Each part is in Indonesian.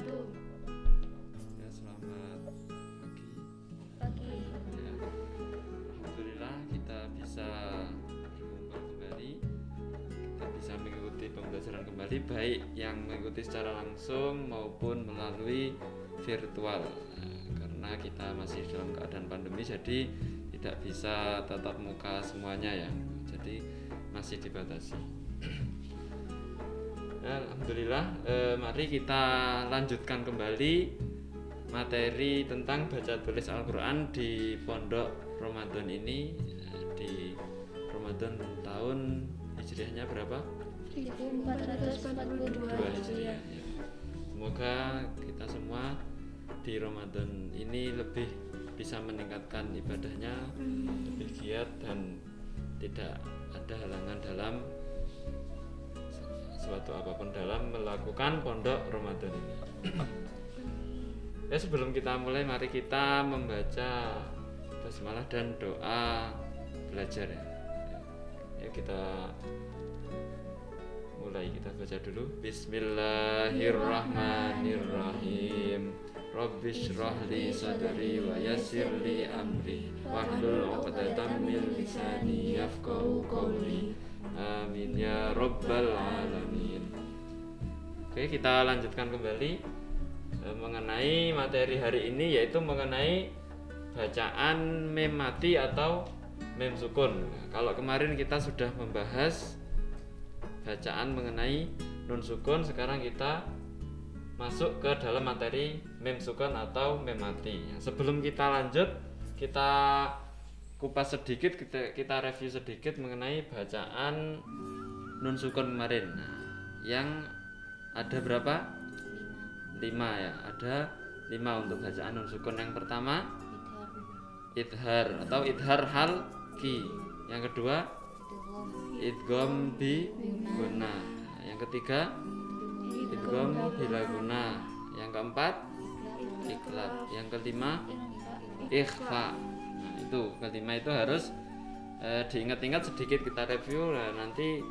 wabarakatuh. Ya, selamat pagi. Pagi. Ya, alhamdulillah kita bisa berkumpul kembali. Kita bisa mengikuti pembelajaran kembali, baik yang mengikuti secara langsung maupun melalui virtual. Karena kita masih dalam keadaan pandemi, jadi tidak bisa tatap muka semuanya ya. Jadi masih dibatasi. Ya, alhamdulillah, mari kita lanjutkan kembali materi tentang baca tulis Al-Quran di Pondok Ramadan ini, di Ramadan tahun Hijriahnya berapa? 1442 Hijriah. Ya. Semoga kita semua di Ramadan ini lebih bisa meningkatkan ibadahnya, lebih giat dan tidak ada halangan dalam suatu apapun dalam melakukan pondok Ramadan ini. Ya, sebelum kita mulai, mari kita membaca basmalah dan doa belajar ya. Ya, kita mulai, kita baca dulu. Bismillahirrahmanirrahim. Rabbishrah li sadri wa yassir li amri wahlul 'uqdatam min lisani yafqahu qawli. Amin ya rabbal alamin. Oke, kita lanjutkan kembali mengenai materi hari ini, yaitu mengenai bacaan mem mati atau mem sukun. Kalau kemarin kita sudah membahas bacaan mengenai nun sukun, sekarang kita masuk ke dalam materi mem sukun atau mem mati. Sebelum kita lanjut, kita kupas sedikit, kita review sedikit mengenai bacaan nun sukun kemarin. Yang ada berapa? 5 ya. Ada 5 untuk bacaan nun sukun. Yang pertama idhar atau idhar halqi. Yang kedua idgham bi guna. Yang ketiga idgham bila guna. Yang keempat iklab. Yang kelima ikhfa. Nah, itu kelima itu harus diingat-ingat sedikit, kita review. Nah, nanti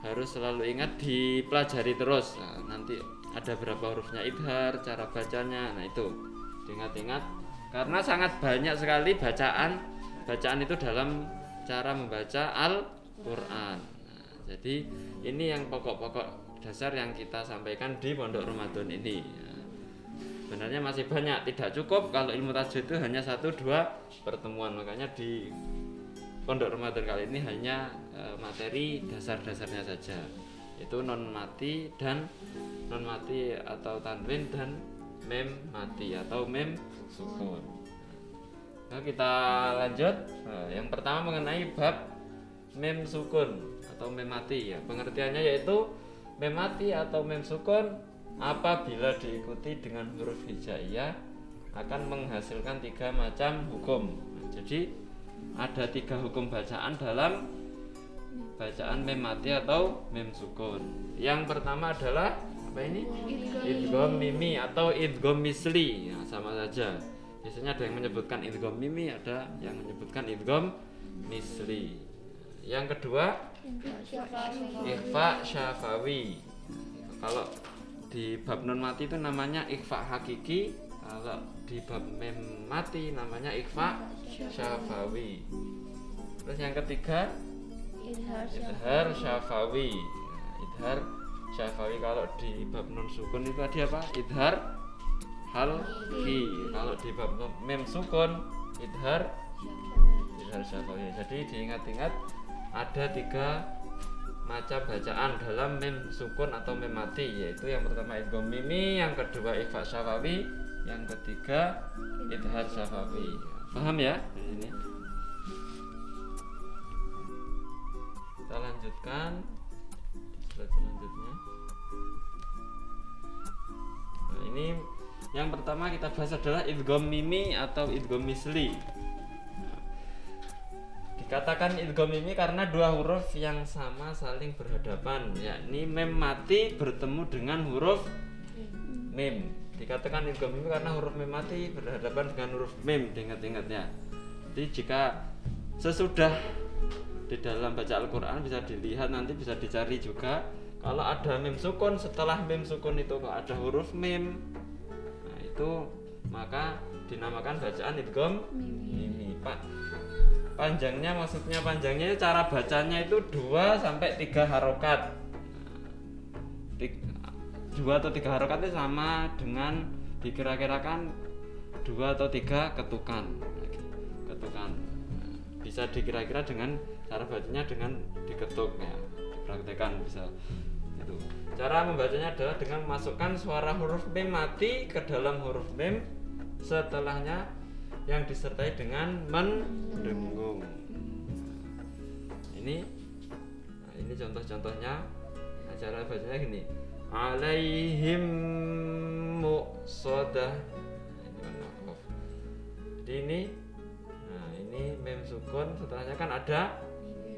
harus selalu ingat, dipelajari terus. Nah, nanti ada berapa hurufnya idhar, cara bacanya. Nah, itu diingat-ingat karena sangat banyak sekali bacaan itu dalam cara membaca Al-Qur'an. Nah, jadi ini yang pokok-pokok dasar yang kita sampaikan di Pondok Ramadan ini. Sebenarnya masih banyak, tidak cukup kalau ilmu tajwid itu hanya 1-2 pertemuan. Makanya di Pondok Ramadan kali ini hanya materi dasar-dasarnya saja, itu non mati atau tanwin dan mem mati atau mem sukun. Nah, kita lanjut. Yang pertama mengenai bab mem sukun atau mem mati ya. Pengertiannya yaitu mem mati atau mem sukun apabila diikuti dengan huruf hijaiyah akan menghasilkan 3 macam hukum. Jadi ada 3 hukum bacaan dalam bacaan mem mati atau mem sukun. Yang pertama adalah apa ini? Idgham mimi atau idgham misli. Nah, sama saja. Biasanya ada yang menyebutkan idgham mimi, ada yang menyebutkan idgham misli. Yang kedua ikhfa syafawi. Kalau di bab nun mati itu namanya ikhfa hakiki, kalau di bab mem mati namanya ikhfa syafawi. Terus yang ketiga idhar syafawi. Idhar syafawi kalau di bab nun sukun itu tadi apa? Idhar halqi. Kalau di bab mem sukun idhar syafawi. Jadi diingat-ingat ada 3 macam bacaan dalam mem sukun atau mem mati, yaitu yang pertama idgham mimi, yang kedua ikhfa syafawi, yang ketiga idhar syafawi. Paham ya di sini? Kita lanjutkan di slide selanjutnya. Nah, ini yang pertama kita bahas adalah idgham mimi atau idgham misli. Dikatakan idgham mimi karena 2 huruf yang sama saling berhadapan, yakni mem mati bertemu dengan huruf mim. Dikatakan idgham mimi karena huruf mem mati berhadapan dengan huruf mim, diingat-ingatnya. Jadi jika sesudah di dalam baca Al-Quran bisa dilihat, nanti bisa dicari juga Kalau ada mim sukun, setelah mim sukun itu kok ada huruf mim, nah itu maka dinamakan bacaan idgham mimi. Panjangnya, maksudnya panjangnya cara bacanya itu 2 sampai 3 harokat. 2 atau 3 harokat itu sama dengan dikira-kirakan 2 atau 3 ketukan. Bisa dikira-kira dengan cara bacanya dengan diketuk ya, dipraktekkan bisa itu. Cara membacanya adalah dengan memasukkan suara huruf mim mati ke dalam huruf mim setelahnya yang disertai dengan mendengung. Ini contoh-contohnya. Nah, cara bacanya gini. Alaihim muqsadah. Ini mim sukun, setelahnya kan ada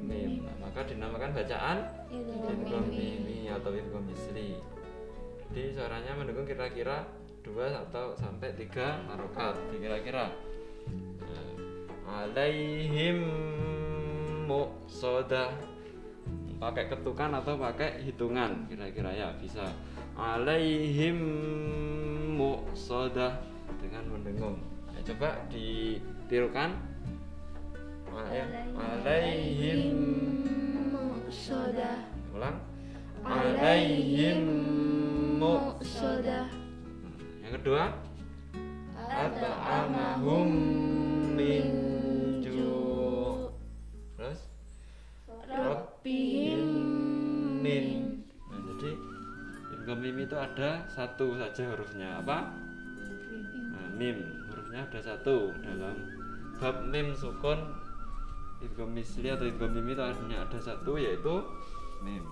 mim. Nah, maka dinamakan bacaan idgham mimi atau idgham misli. Jadi suaranya mendengung kira-kira 2 atau sampai 3 harokat kira-kira. Alaihim muqsadah, pakai ketukan atau pakai hitungan kira-kira ya bisa. Alaihim muqsadah dengan mendengung. Ya, coba ditirukan. Alaihim muqsadah. Ulang. Alaihim muqsadah. Yang kedua, at'amahum min ju'. Terus rabbihim min. Nah, jadi idgham mim itu ada satu saja hurufnya. Apa? Nah, mim. Hurufnya ada satu. Dalam bab mim sukun idgham misli atau idgham mim itu hanya ada satu, yaitu mim.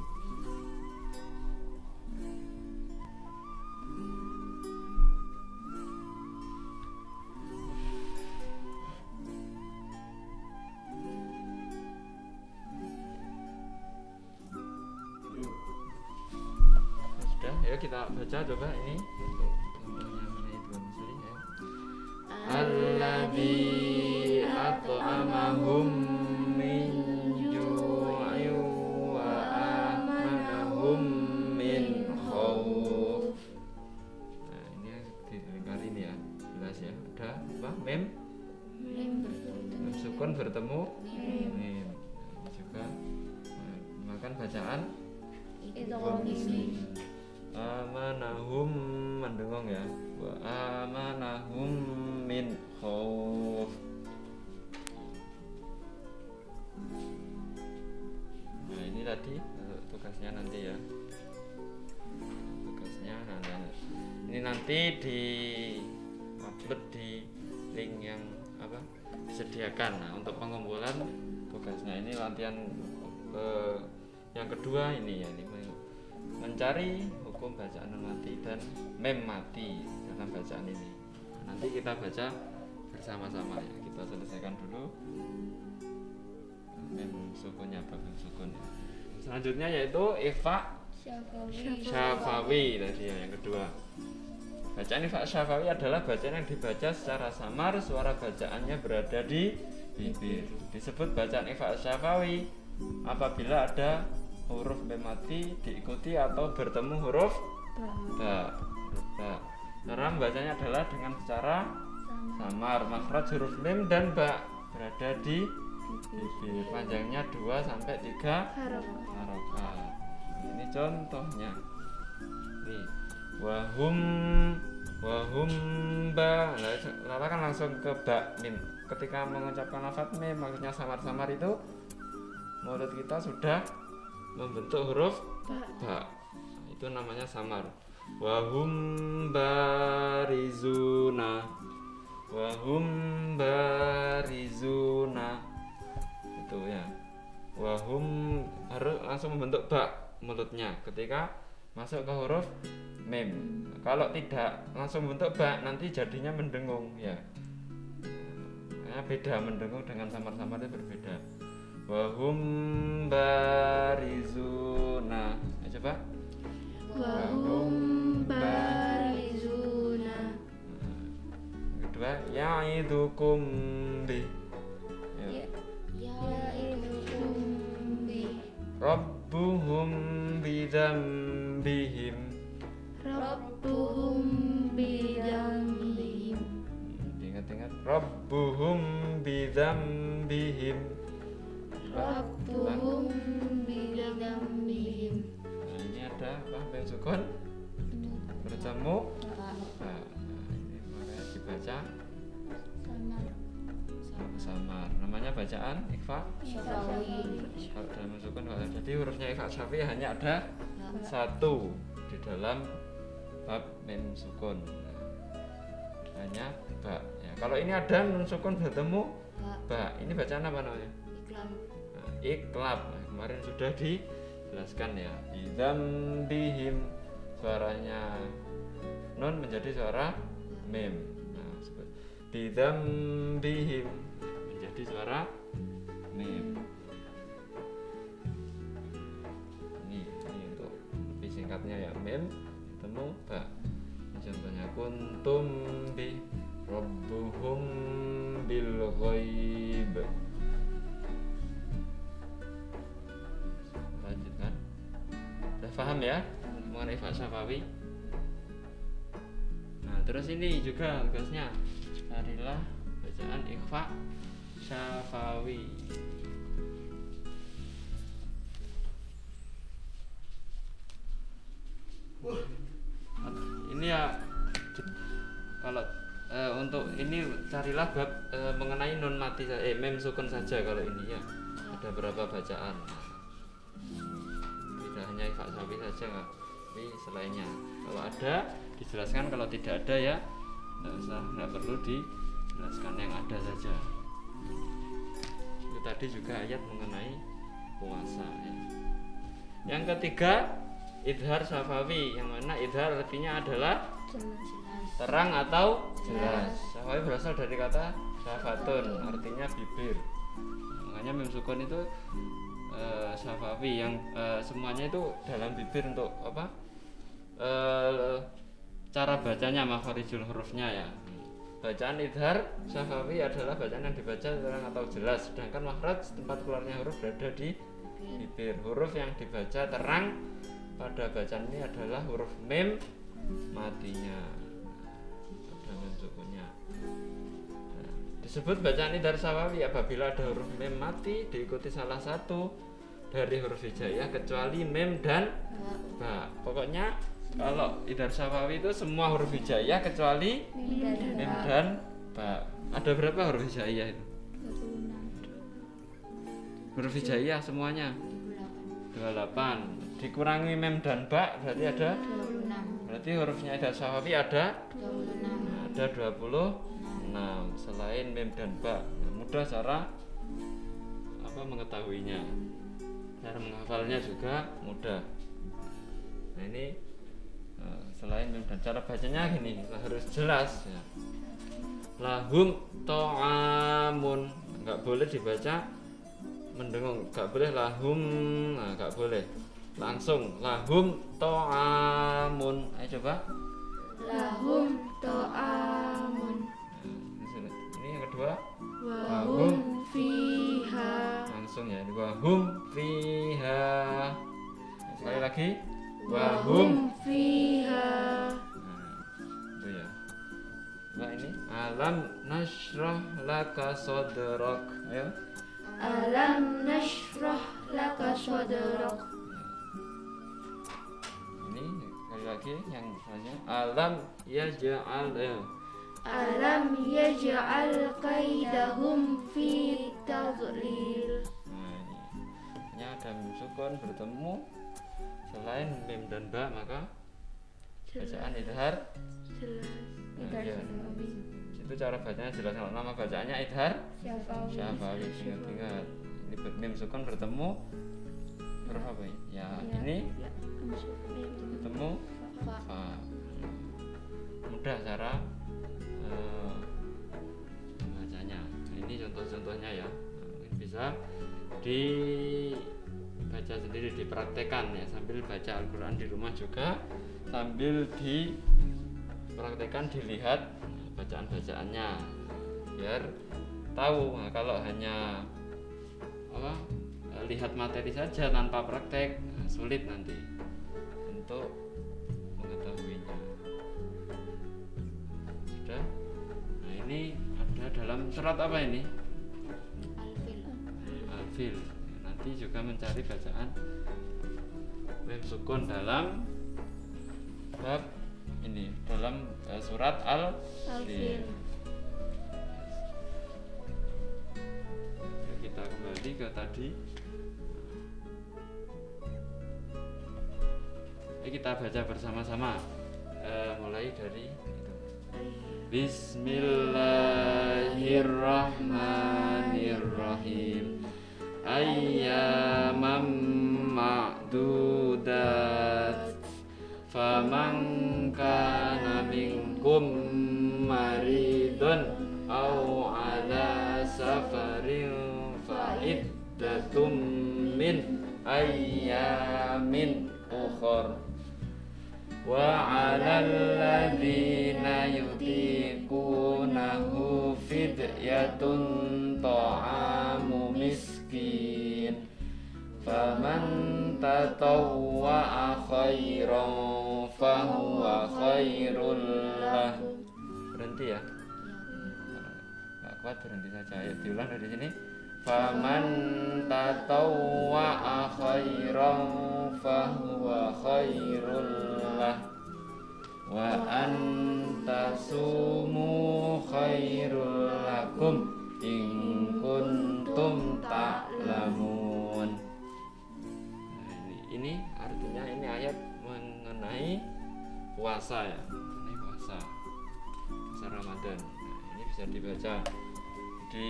Sudah, ya kita baca coba ini untuk contohnya mana idgham misli ya. Alladzi at'amahum min ju'in wa amanahum min khauf. Nah, ini dilingkari ini ya, jelas ya. Udah apa? Mim sukun bertemu mim. Ini juga makan bacaan idgham misli. Amanahum mendengung ya, wa amanahum min khauf. Nah, ini tadi tugasnya nanti ya. Ini nanti di upload di link yang disediakan. Nah, untuk pengumpulan tugasnya ini latihan yang kedua ini ya, ini mencari hukum bacaan nun mati dan mem mati dalam bacaan ini. Nah, nanti kita baca bersama-sama ya. Kita selesaikan dulu mem sukunnya, bab mem sukun ya. Selanjutnya yaitu ikhfa syafawi tadi ya, yang kedua. Bacaan ikhfa syafawi adalah bacaan yang dibaca secara samar, suara bacaannya berada di bibir. Disebut bacaan ikhfa syafawi apabila ada huruf mem mati diikuti atau bertemu huruf ba. Cara membacanya adalah dengan secara samar. Makhraj huruf mim dan ba berada di bibir. Panjangnya 2 sampai 3 harokat. Ini contohnya. Nih, wahum ba. Lalu kan langsung ke ba mim. Ketika mengucapkan lafaz mim maksudnya samar-samar itu mulut kita sudah membentuk huruf ba. Itu namanya samar. Wahum barizuna. Itu ya. Wahum harus langsung membentuk ba mulutnya ketika masuk ke huruf mim. Kalau tidak langsung membentuk ba nanti jadinya mendengung ya. Beda, mendengung dengan samar-samar itu berbeda. Wahum barizuna. Coba. Wahum barizuna. Kedua, ya'idukum bi. Ya'idukum bi. Rabbuhum bidzalik bidzambihim. Rabbuhum bidzambihim. Ingat-ingat. Rabbuhum bidzambihim. Rabbuhum bidzambihim. Nah, ini ada apa? Mem sukun bertemu ba. Ini makanya dibaca samar. Namanya bacaan ikhfa Syafawi. dalam sukun. Jadi hurufnya ikhfa syafi hanya ada satu di dalam bab mem sukun. Hanya ba. Ya, kalau ini ada nun sukun bertemu ba. Ini bacaan apa namanya? Iklab. Nah, kemarin sudah dijelaskan ya. Bidzambihim, suaranya nun menjadi suara mem. Nah, bidzambihim menjadi suara mem. Ini untuk lebih singkatnya ya, mem ketemu ba. Ini contohnya kuntum bi rabbuhum bil ghaib. Lanjutkan. Sudah paham ya mengenai ikhfa syafawi? Nah, terus ini juga tugasnya carilah bacaan ikhfa syafawi. Ini ya kalau untuk ini carilah bab mengenai nun mati mem sukun saja kalau ini ya. Ada berapa bacaan? Tidak hanya ikhfa syafawi saja, tapi selainnya. Kalau ada dijelaskan, kalau tidak ada ya nggak perlu dijelaskan, yang ada saja. Itu tadi juga ayat mengenai puasa ya. Yang ketiga idhar syafawi, yang mana idhar artinya adalah terang atau jelas. Syafawi berasal dari kata syafatun, artinya bibir. Makanya mem sukun itu syafawi yang semuanya itu dalam bibir untuk apa? Cara bacanya makharijul hurufnya ya. Bacaan idhar syafawi adalah bacaan yang dibaca terang atau jelas, sedangkan makhraj tempat keluarnya huruf berada di bibir. Huruf yang dibaca terang pada bacaan ini adalah huruf mem matinya, pada mem sukunnya. Nah, disebut bacaan idhar syafawi apabila ada huruf mem mati diikuti salah satu dari huruf hijaiyah kecuali mem dan ba. Pokoknya kalau idhar syafawi itu semua huruf hijaiyah kecuali mem dan ba. Ada berapa huruf hijaiyah itu? Huruf hijaiyah semuanya 28. Dikurangi mem dan ba berarti ada 26. Berarti hurufnya idhar syafawi ada 26. Selain mem dan ba. Nah, mudah cara mengetahuinya. Cara menghafalnya juga mudah. Nah, ini selain mem dan cara bacanya gini, harus jelas ya. Lahum ta'amun, enggak boleh dibaca mendengung, enggak boleh lahum, nah enggak boleh. Langsung lahum ta'amun. Ayo coba. Lahum ta'amun. Nah, ini yang kedua. Wahum fiha. Langsung ya, wahum fiha. Nah, sekali lagi. Wahum fiha. Nah, itu ya. Nah, ini alam nashrah laka sadrak. Ayo. Alam nashrah laka sadrak. Ini sekali lagi yang selanjutnya alam yaj'al ya. Alam yaj'al qaidahum fi tadlil. Nah, ini ada mem sukun bertemu selain mem dan ba, maka bacaan idhar Jelas. nah, ya. Itu cara bacanya jelas. Kalau nama bacaannya idhar syafawi. Ingat-ingat ini mem sukun bertemu huruf apa ini? Ya, ini bertemu fa. Mudah cara membacanya. Ini contoh-contohnya ya. Mungkin bisa dibaca sendiri, dipraktekkan ya, sambil baca Al-Quran di rumah juga, sambil dipraktekkan, dilihat bacaan-bacaannya biar tahu. Nah, kalau hanya lihat materi saja tanpa praktek, sulit nanti. untuk mengetahuinya. Sudah? Nah ini ada dalam surat apa ini? Al-Fil. Nanti juga mencari bacaan mem sukun dalam bab ini, dalam surat Al-Fil. Kita kembali ke tadi. Kita baca bersama-sama, mulai dari itu. Bismillahirrahmanirrahim. Ayyamam ma'dudat. Faman kana minkum maridun aw ala safarin fa iddatum min ayyamin ukhra. Wa 'alal ladzina yutiqunahu fidyatun ta'amu miskin. Faman tatawwa'a khairan fahuwa khairul lahu. Berhenti ya. Enggak kuat berhenti saja. Ayo diulang dari sini. Faman tatawwa'a khairan fahuwa khairul lah wa antasumu khairul lakum in kuntum ta'lamun. Ini artinya ini ayat mengenai puasa ya, mengenai puasa Ramadan. Nah, ini bisa dibaca di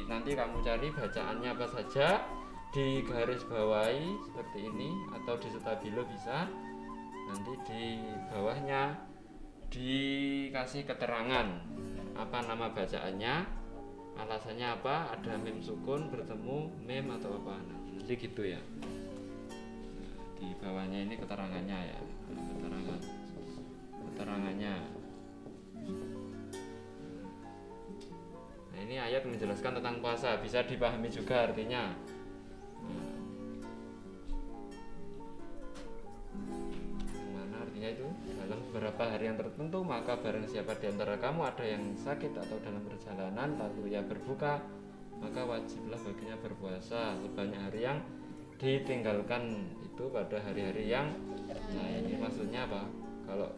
nanti kamu cari bacaannya apa saja, di garis bawahi seperti ini atau di stabilo bisa. Nanti di bawahnya dikasih keterangan apa nama bacaannya, alasannya apa, ada mem sukun bertemu mem atau apa. Nah, nanti gitu ya. Nah, di bawahnya ini keterangannya ya, keterangannya. Nah, ini ayat menjelaskan tentang puasa, bisa dipahami juga artinya. Itu dalam beberapa hari yang tertentu, maka barang siapa di antara kamu ada yang sakit atau dalam perjalanan lalu ia berbuka, maka wajiblah baginya berpuasa sebanyak hari yang ditinggalkan itu pada hari-hari yang. Nah ini maksudnya apa? Kalau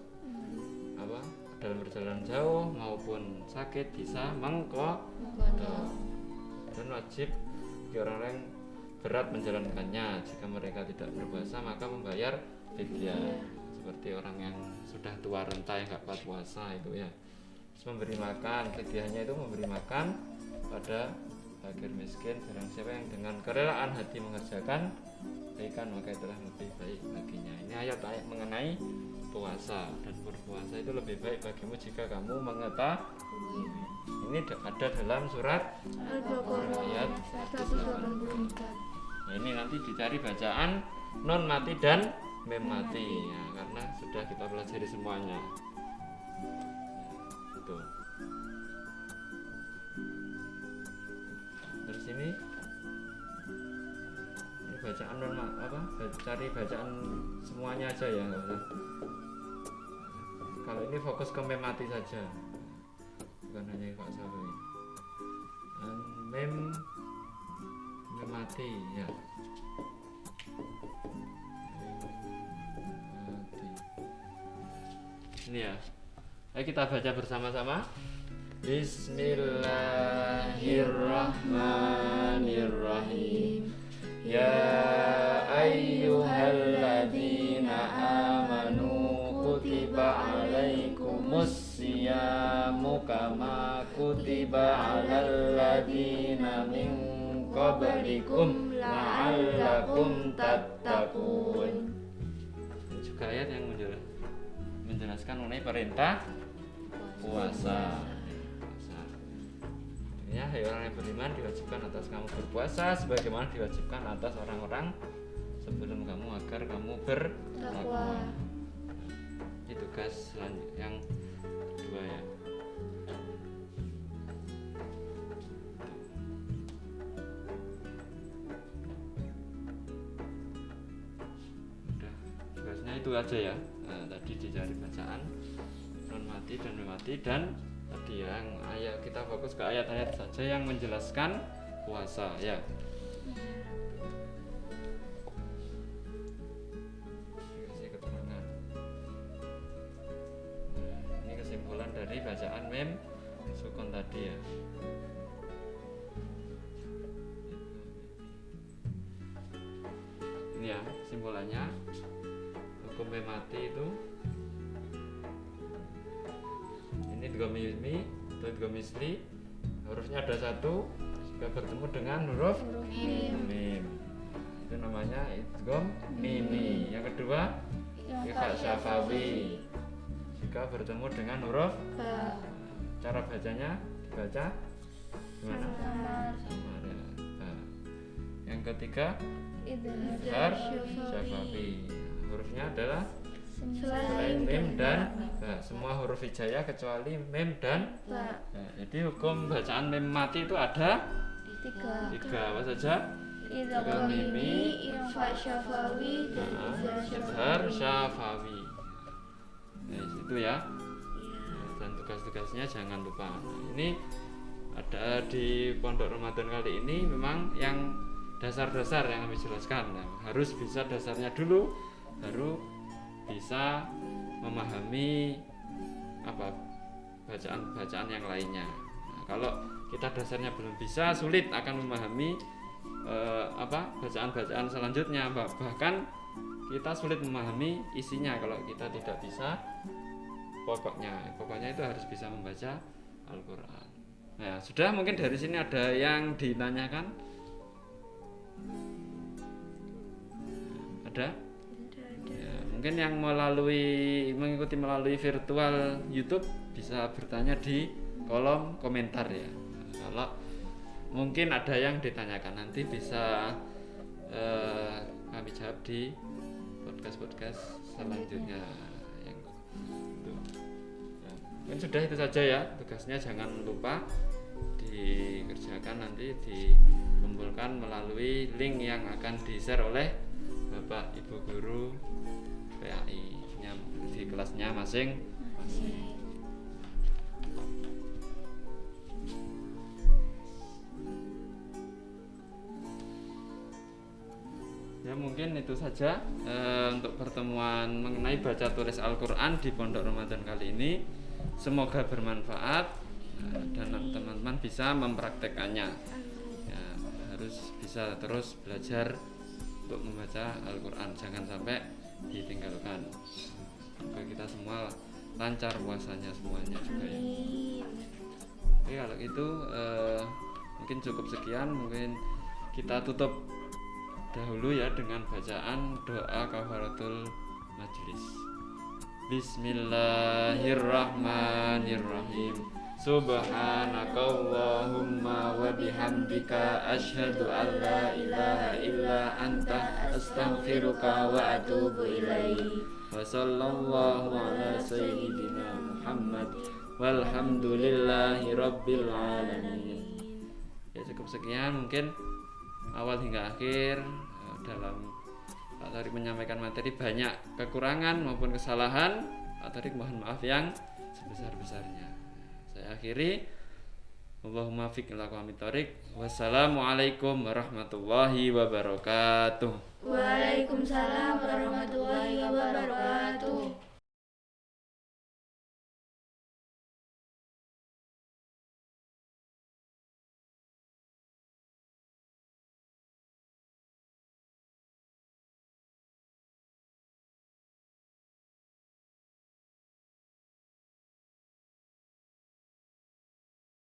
apa dalam perjalanan jauh maupun sakit bisa mengqadha, dan wajib bagi orang yang berat menjalankannya. Jika mereka tidak berpuasa maka membayar fidyah. Seperti orang yang sudah tua renta yang nggak kuat puasa itu ya. Terus memberi makan, fidyahnya itu memberi makan pada fakir miskin. Barang siapa yang dengan kerelaan hati mengerjakan kebaikan maka itulah lebih baik baginya. Ini ayat-ayat mengenai puasa, dan berpuasa itu lebih baik bagimu jika kamu mengetahui. Ini ada dalam surat Al-Baqarah ayat 184. Nah, ini nanti dicari bacaan non mati dan mem mati ya, karena sudah kita pelajari semuanya. Itu. Terus ini bacaan non apa? Cari bacaan semuanya aja ya, nggak usah. Kalau ini fokus ke mem mati saja, bukan hanya Pak Sawi. Mem mati ya. Ini ya. Ayo kita baca bersama-sama. Bismillahirrahmanirrahim. Ya ayyuhalladzina amanu kutiba alaikumus siyamu kama kutiba alal ladzina min qablikum la'allakum tattaqun. Ini juga ayat yang menjelaskan mengenai perintah puasa. Ya, hai orang yang beriman, diwajibkan atas kamu berpuasa sebagaimana diwajibkan atas orang-orang sebelum kamu agar kamu bertakwa. Ini tugas yang kedua ya. Udah, tugasnya itu aja ya. Tadi dicari bacaan nun mati dan mim mati, dan tadi yang ayat, kita fokus ke ayat-ayat saja yang menjelaskan puasa ya. Kasih keterangan. Ini kesimpulan dari bacaan mim sukun tadi ya. Ini ya kesimpulannya, hukum mim mati itu ini dgomimi atau dgomisli, hurufnya ada satu jika bertemu dengan huruf mim, itu namanya idgham mimi. Yang kedua ikhfa syafawi, jika bertemu dengan huruf Ba. cara bacanya dibaca gimana? Samar ya. Yang ketiga izhar syafawi, hurufnya adalah selain mim dan ba, semua huruf hijaiyah kecuali mim dan Ba. jadi hukum bacaan mim mati itu ada tiga, apa saja? Idgham mimi, ikhfa syafawi, dan Izhar syafawi. Itu ya. Dan tugas-tugasnya jangan lupa. Ini ada di Pondok Ramadan kali ini memang yang dasar-dasar yang kami jelaskan. Harus bisa dasarnya dulu, baru bisa memahami apa bacaan-bacaan yang lainnya. Nah, kalau kita dasarnya belum bisa, sulit akan memahami bacaan-bacaan selanjutnya. Bahkan kita sulit memahami isinya kalau kita tidak bisa pokoknya itu harus bisa membaca Al-Quran. Nah, sudah, mungkin dari sini ada yang ditanyakan? Ada? Ya, mungkin yang mengikuti melalui virtual YouTube bisa bertanya di kolom komentar ya. Kalau mungkin ada yang ditanyakan, nanti bisa kami jawab di podcast selanjutnya yang itu. Nah, mungkin sudah itu saja ya, tugasnya jangan lupa dikerjakan, nanti dikumpulkan melalui link yang akan di-share oleh Bapak Ibu Guru PAI di kelasnya masing-masing. Ya, mungkin itu saja untuk pertemuan mengenai baca tulis Al-Quran di Pondok Ramadan kali ini. Semoga bermanfaat dan teman-teman bisa mempraktekannya ya, harus bisa terus belajar untuk membaca Al-Quran, jangan sampai ditinggalkan. Semoga kita semua lancar puasanya semuanya juga ya. Oke, kalau gitu mungkin cukup sekian, mungkin kita tutup dahulu ya dengan bacaan doa kafaratul majlis. Bismillahirrahmanirrahim. Subhanakallahumma wa bihamdika asyhadu an la ilaha illa anta astaghfiruka wa atubu ilaik. Wa sallallahu ala sayyidina Muhammad walhamdulillahi rabbil alamin. Ya, cukup sekian mungkin awal hingga akhir dalam Pak Tarik menyampaikan materi banyak kekurangan maupun kesalahan. Pak Tarik mohon maaf yang sebesar-besarnya. Saya akhiri. Allahumma fiq ila aqwamit thoriq. Wassalamualaikum warahmatullahi wabarakatuh. Waalaikumsalam warahmatullahi wabarakatuh.